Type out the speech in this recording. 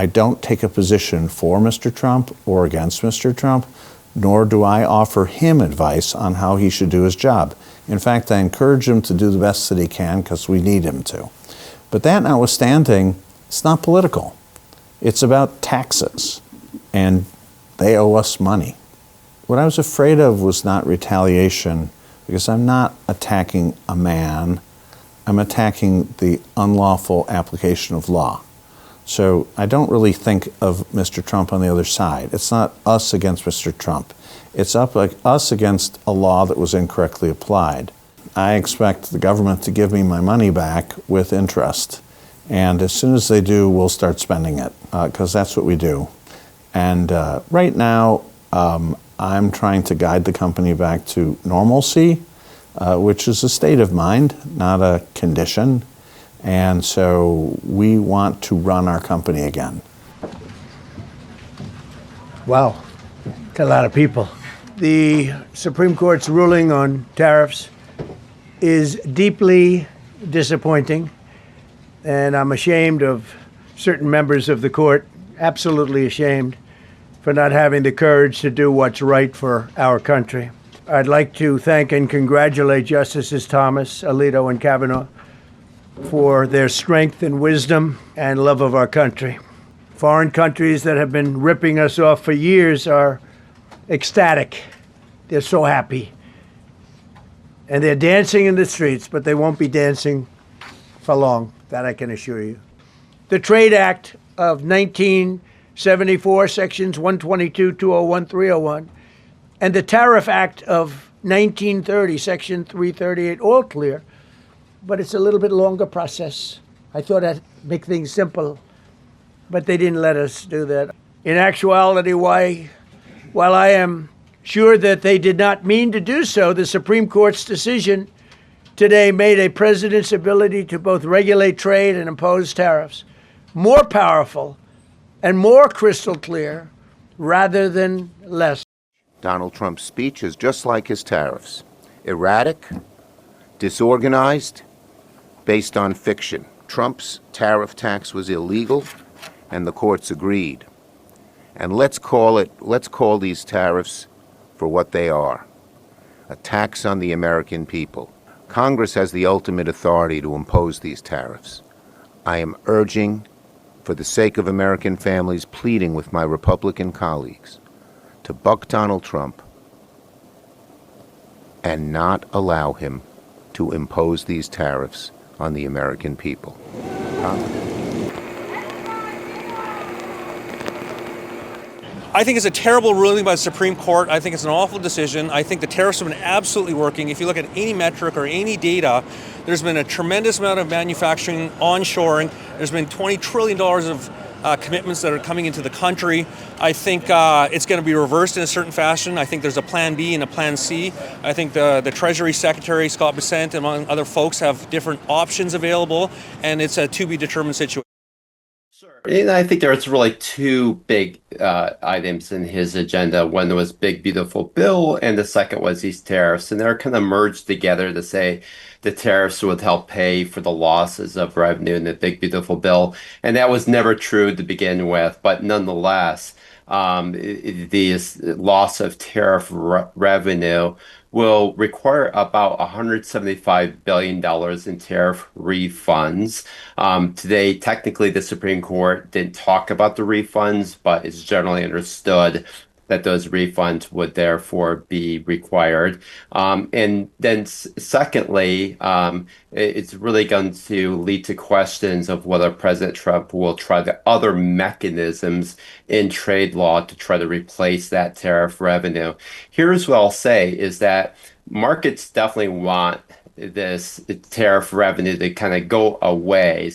I don't take a position for Mr. Trump or against Mr. Trump, nor do I offer him advice on how he should do his job. In fact, I encourage him to do the best that he can because we need him to. But that notwithstanding, it's not political. It's about taxes, and they owe us money. What I was afraid of was not retaliation, because I'm not attacking a man, I'm attacking the unlawful application of law. So I don't really think of Mr. Trump on the other side. It's not us against Mr. Trump. It's us against a law that was incorrectly applied. I expect the government to give me my money back with interest. And as soon as they do, we'll start spending it, because that's what we do. And right now, I'm trying to guide the company back to normalcy, which is a state of mind, not a condition. And so we want to run our company again. Wow, that's a lot of people. The Supreme Court's ruling on tariffs is deeply disappointing, and I'm ashamed of certain members of the court, absolutely ashamed, for not having the courage to do what's right for our country. I'd like to thank and congratulate Justices Thomas, Alito, and Kavanaugh for their strength and wisdom and love of our country. Foreign countries that have been ripping us off for years are ecstatic. They're so happy. And they're dancing in the streets, but they won't be dancing for long, that I can assure you. The Trade Act of 1974, Sections 122, 201, 301, and the Tariff Act of 1930, Section 338, all clear, but it's a little bit longer process. I thought I'd make things simple, but they didn't let us do that. In actuality, while I am sure that they did not mean to do so, the Supreme Court's decision today made a president's ability to both regulate trade and impose tariffs more powerful and more crystal clear rather than less. Donald Trump's speech is just like his tariffs: erratic, disorganized, based on fiction. Trump's tariff tax was illegal, and the courts agreed. And let's call these tariffs for what they are: a tax on the American people. Congress has the ultimate authority to impose these tariffs. I am urging, for the sake of American families, pleading with my Republican colleagues to buck Donald Trump and not allow him to impose these tariffs on the American people. I think it's a terrible ruling by the Supreme Court. I think it's an awful decision. I think the tariffs have been absolutely working. If you look at any metric or any data, there's been a tremendous amount of manufacturing, onshoring. There's been $20 trillion of commitments that are coming into the country. I think it's going to be reversed in a certain fashion. I think there's a plan B and a plan C. I think the Treasury Secretary, Scott Bessent, among other folks, have different options available, and it's a to-be-determined situation. And I think there's really two big items in his agenda. One was Big Beautiful Bill, and the second was these tariffs. And they're kind of merged together to say the tariffs would help pay for the losses of revenue in the Big Beautiful Bill. And that was never true to begin with. But nonetheless, the loss of tariff revenue will require about $175 billion in tariff refunds. Today, technically, the Supreme Court didn't talk about the refunds, but it's generally understood that those refunds would therefore be required. And then secondly, it's really going to lead to questions of whether President Trump will try the other mechanisms in trade law to try to replace that tariff revenue. Here's what I'll say is that markets definitely want this tariff revenue to kind of go away.